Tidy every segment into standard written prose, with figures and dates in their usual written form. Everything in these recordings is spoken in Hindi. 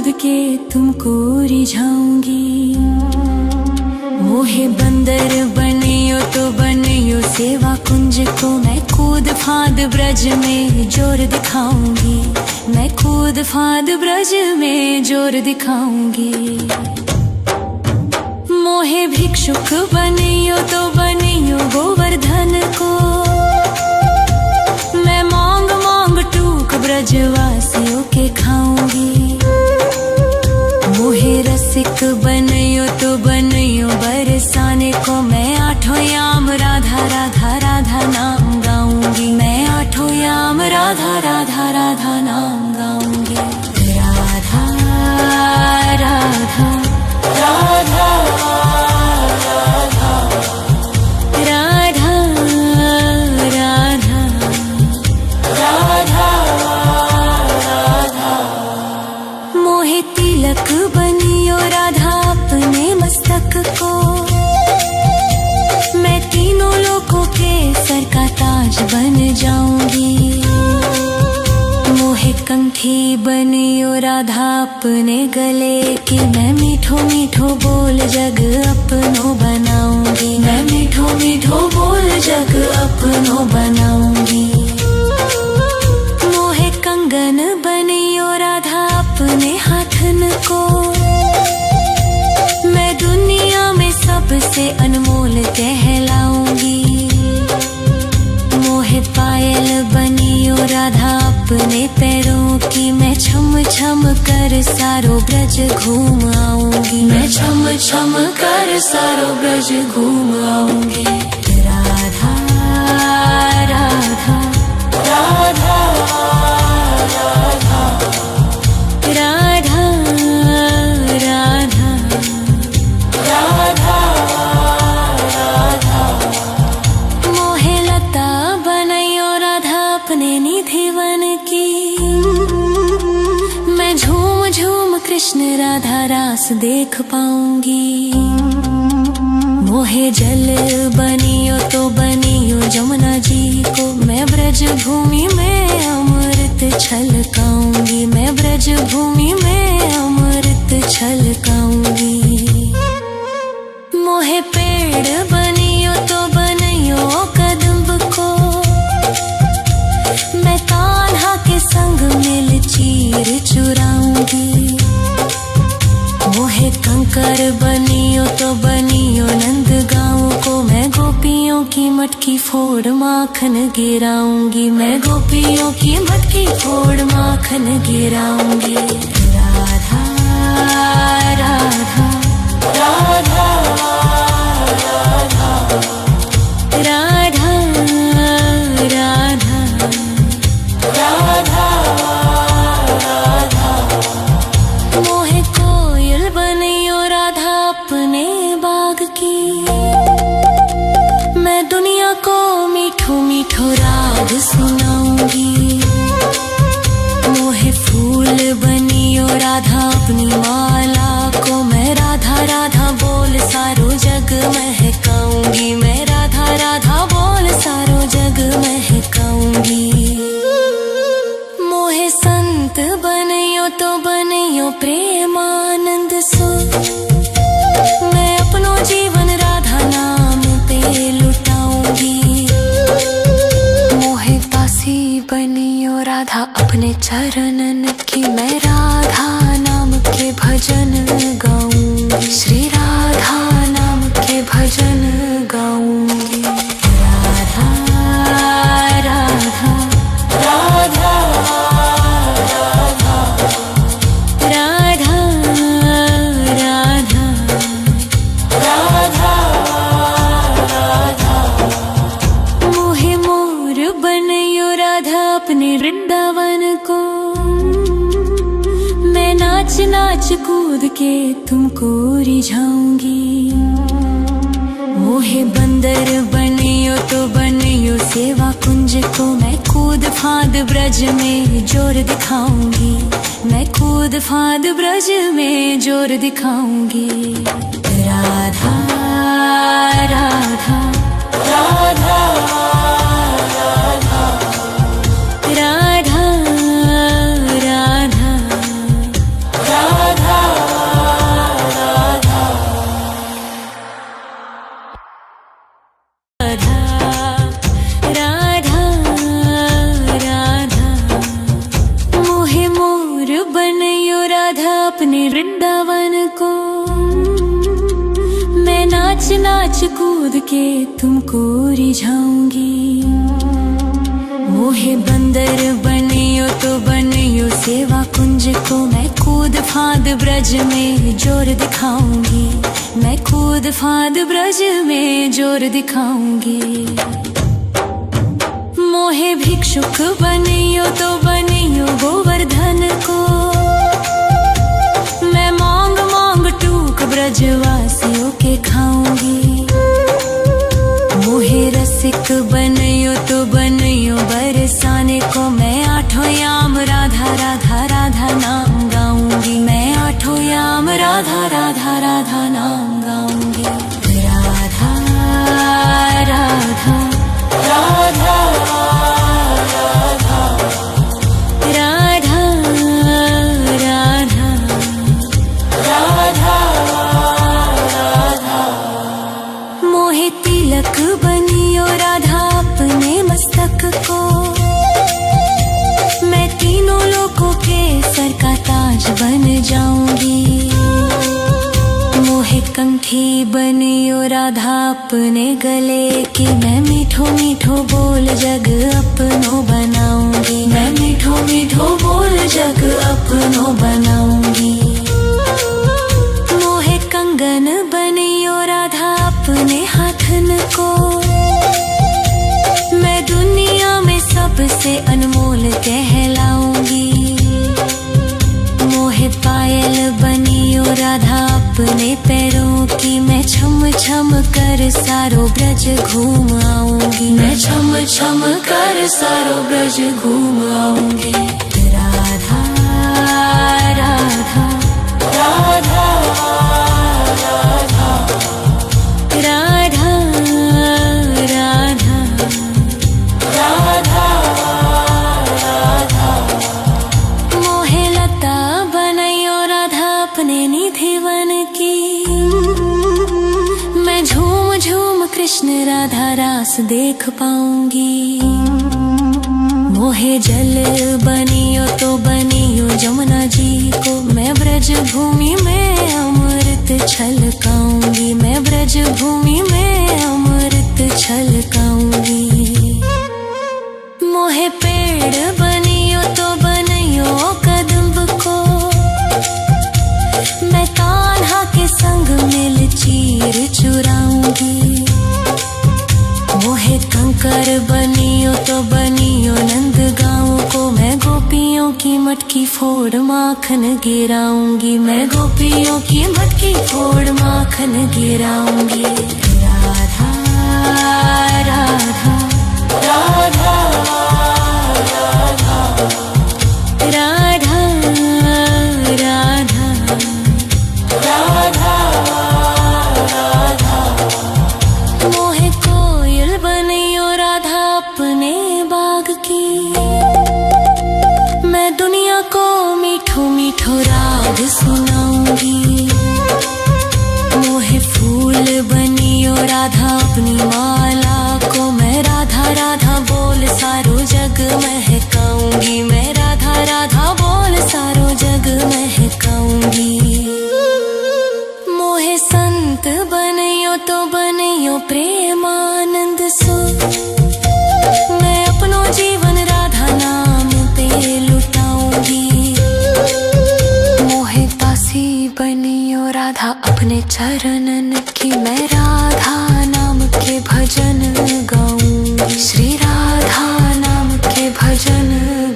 कूद के तुमको रिझाऊंगी। मोहे बंदर बनियो तो बनियो सेवा कुंज को, मैं कूद फांद ब्रज में जोर दिखाऊंगी। मैं कूद फांद ब्रज में जोर दिखाऊंगी। मोहे भिक्षुक बनियो तो बनियो गोवर्धन को, मैं मांग मांग टूक ब्रजवासियों के खाऊंगी। मोहे रसिक बनियो तो बनियो बरसाने को, मैं आठों याम राधा राधा राधा नाम गाऊंगी। मैं आठों याम राधा राधा राधा नाम गाऊंगी। राधा राधा राधा तिलक बनियो राधा अपने मस्तक को, मैं तीनों लोगों के सर का ताज बन जाऊंगी। मोहे कंठी बनियो राधा अपने गले की, मैं मीठो मीठो बोल जग अपनो बनाऊंगी। मैं मीठो मीठो बोल जग अपनो बनाऊंगी। मोहे कंगन बनियो राधा अपने हाथन को, मैं दुनिया में सबसे अनमोल कहलाऊंगी। मोहे पायल बनियो राधा अपने पैरों की, मैं छम छम कर सारो ब्रज घूम आऊंगी। मैं छम छम कर सारो ब्रज घूम आऊंगी। राधा राधा राधा राधा राधा राधा राधा राधा। मोहे लता बनैयो राधा अपने निधिवन की, मैं झूम झूम कृष्ण राधा रास देख पाऊंगी। मोहे जल बनियो तो बनियो जमुना जी को, मैं ब्रज भूमि में अमृत छलकाऊंगी। मैं ब्रज भूमि में अमृत छलकाऊंगी। मोहे पेड़ बनियो तो बनियो कदम्ब को, मैं कान्हा के संग मिल चीर चुराऊंगी। मोहे कंकर बनियो तो बनियो नंद गाँव को, मैं गोपियों की मटकी फोड़ माखन गिराऊंगी। मैं गोपियों की मटकी फोड़ माखन गिराऊंगी। राधा राधा राधा राधा राधा राधा राधा राधा। मोहे कोयल बनियो राधा अपने बाग की, मैं दुनिया को मीठो मीठो राग सुनाऊंगी। मोहे फूल बनियो राधा अपनी माला को, मैं राधा राधा बोल सारो जग महकाऊंगी। मैं राधा राधा बोल सारो जग महकाऊंगी। मोहे संत बनियो तो बनियो प्रेमानंद सो, मैं अपनो जीवन राधा नाम पे लुटाऊंगी। मोहे दासी बनियो राधा अपने चरणन की, मैं राधा नाम के भजन गाऊंगी। श्री राधा नाम के भजन गाऊंगी। राधा राधा राधा राधा राधा राधा राधा राधा। मोहे मोर बनियो राधा अपने वृंदावन को, मैं नाच नाच कूद के तुमको रिझाऊंगी। मोहे बंदर बनियो तो बनियो सेवा कुंज को, मैं कूद फांद ब्रज में जोर दिखाऊंगी। मैं कूद फांद ब्रज में जोर दिखाऊंगी। राधा राधा राधा राधा राधा राधा राधा। अपने वृंदावन को। मैं नाच नाच कूद के तुमको रिझाऊंगी। मोहे बंदर बनियो तो बनियो सेवा कुंज को। मैं कूद फांद ब्रज में जोर दिखाऊंगी। मैं कूद फांद ब्रज में जोर दिखाऊंगी। मोहे भिक्षुक बनियो तो बनियो गोवर्धन को। मैं मांग मांग टूक ब्रजवासियों के खाऊंगी। मोहे रसिक बनियो तो बनियो बरसाने को। मैं आठों याम राधा राधा राधा नाम गाऊंगी। मैं आठों याम राधा राधा राधा नाम गाऊंगी। राधा राधा राधा तिलक बनियो राधा अपने मस्तक को। मैं तीनों लोगों के सर का ताज बन जाऊंगी। मोहे कंठी बनियो राधा अपने गले की। मैं मीठो मीठो बोल जग अपनो बनाऊंगी। मैं मीठो मीठो बोल जग अपनो बनाऊंगी। मोहे कंगन बनियो राधा अपने हाथन को। मैं दुनिया में सबसे अनमोल कहलाऊंगी। मोहे पायल बनियो राधा अपने पैरों की। मैं छम छम कर सारो ब्रज घूम आऊंगी। मैं छम छम कर सारो ब्रज घूम आऊंगी। राधा राधा राधा राधा राधा राधा राधा। मोहे लता बनायो राधा अपने निधिवन की। मैं झूम झूम कृष्ण राधा रास देख पाऊंगी। मोहे जल बनियो तो बनियो जमुना जी को। मैं ब्रज भूमि में अमृत छलकाऊंगी। मैं ब्रज भूमि में अमृत छलकाऊंगी। मोहे पेड़ बनियो तो बनियो कदम्ब को। मैं कान्हा के संग मिल चीर चुराऊंगी। मोहे कंकर बनियो तो बनियो नंद गाँव को। मैं गोपियों की मटकी फोड़ माखन गिराऊंगी। मैं गोपियों की मटकी फोड़ माखन गिराऊंगी। राधा राधा राधा राधा राधा राधा राधा राधा। मोहे कोयल बनियो राधा अपने बाग की। मैं दुनिया को मीठो मीठो राग सुनाऊंगी। मोहे फूल बनियो राधा अपनी माला को। मैं राधा राधा बोल सारो जग महकाऊंगी। मैं राधा राधा बोल सारो जग महकाऊंगी। मोहे संत बनियो तो बनियो प्रेमानंद सो। मैं अपनो जीवन राधा नाम पे लुटाऊंगी। मोहे दासी बनियो राधा अपने चरणन की। मैं राधा नाम के भजन गाऊंगी। श्री राधा नाम के भजन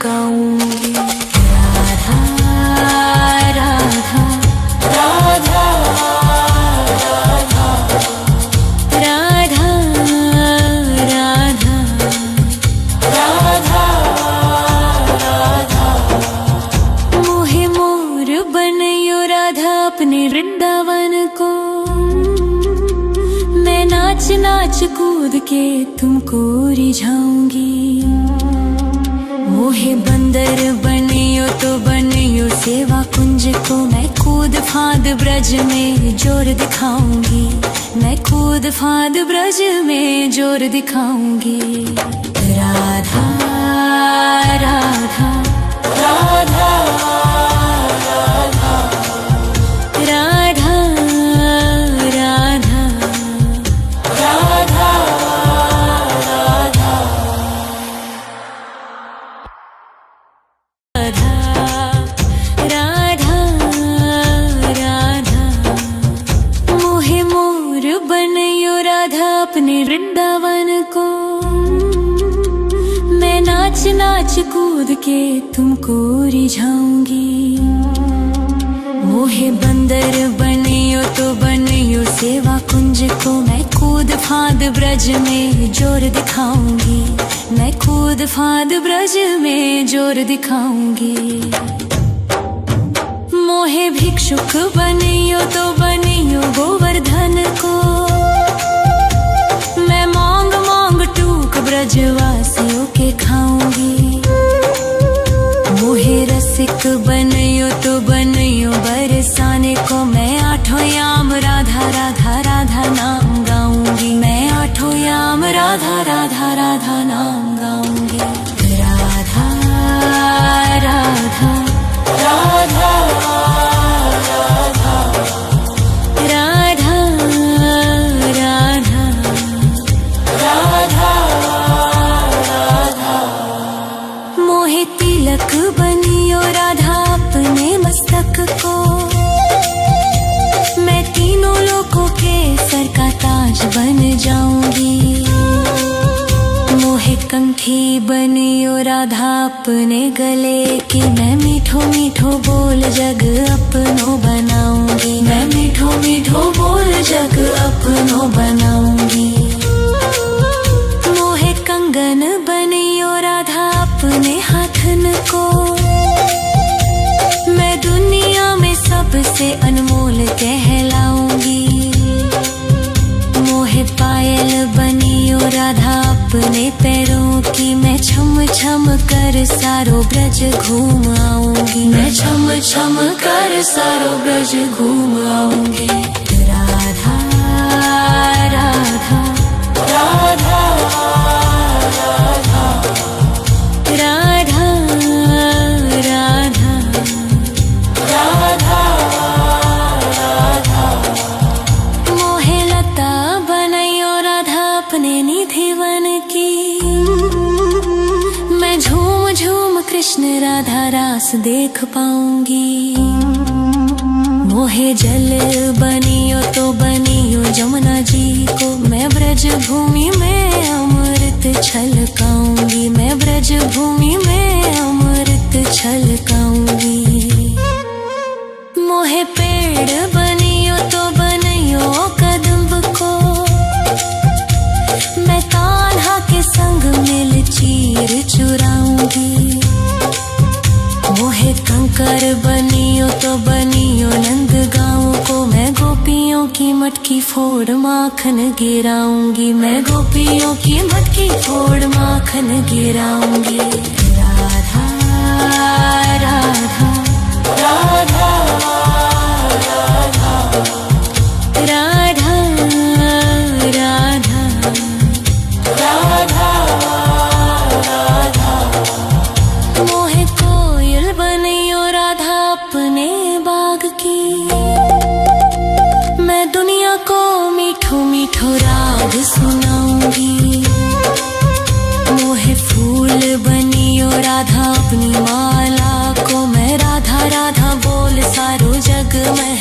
गाऊंगी। राधा राधा राधा राधा राधा राधा राधा राधा। मोहे मोर बनियो राधा अपने वृंदावन को। मैं नाच नाच कूद के तुमको रिझाऊंगी। मोहे बंदर बनियो तो बनियो सेवा कुंज को। मैं कूद फांद ब्रज में जोर दिखाऊंगी। मैं कूद फांद ब्रज में जोर दिखाऊंगी। राधा राधा राधा राधा नाच कूद के तुमको रिझाऊंगी। मोहे बंदर बनियो तो बनियो सेवा कुंज को, मैं कूद फांद ब्रज में जोर दिखाऊंगी। मैं कूद फांद ब्रज में जोर दिखाऊंगी। मोहे भिक्षुक बनियो तो बनियो गोवर्धन को, मैं मांग मांग टूक ब्रजवासियों के खाऊंगी। मोहे रसिक बनियो तो बनियो बरसाने को, मैं आठों याम राधा राधा राधा नाम गाऊंगी। मैं आठों याम राधा राधा राधा नाम गाऊंगी। राधा राधा राधा राधा राधा राधा राधा। मोहे तिलक बनियो राधा अपने मस्तक को, मैं तीनों लोगों के सर का ताज बन जाऊंगी। मोहे कंठी बनियो राधा अपने गले की, मैं मीठो मीठो बोल जग अपनो बनाऊंगी। मैं मीठो मीठो बोल जग अपनो बनाऊंगी। मोहे कंगन बनियो राधा अपने हाथन को, मैं दुनिया में सबसे अनमोल कहलाऊंगी। मोहे पायल बनियो राधा अपने पैरों की, मैं छम छम कर सारो ब्रज घूम आऊंगी। मैं छम छम कर सारो ब्रज घूम आऊंगी। राधा राधा राधा राधा राधा राधा राधा राधा। मोहे लता बनैयो राधा अपने निधि वन की, मैं झूम झूम कृष्ण राधा रास देख पाऊंगी। मोहे जल बनियो तो बनियो जमुना जी को, मैं ब्रज भूमि में अमृत छलकाऊंगी। मैं ब्रज भूमि में अमृत छलकाऊंगी। मोहे पेड़ बनियो तो बनियो कदम्ब को, मैं कान्हा के संग मिल चीर चुराऊंगी। मोहे कंकर बनियो तो बनियो नंद गाँव को, मैं गोपियों की मटकी फोड़ माखन गिराऊंगी। मैं गोपियों की मटकी फोड़ माखन गिराऊंगी। राधा राधा राधा राधा राधा राधा राधा। मोहे कोयल बनियो राधा अपने बाग की, मैं दुनिया को मीठो मीठो राग सुनाऊंगी। मोहे फूल बनियो राधा अपनी माला को, मैं राधा राधा बोल सारो जग में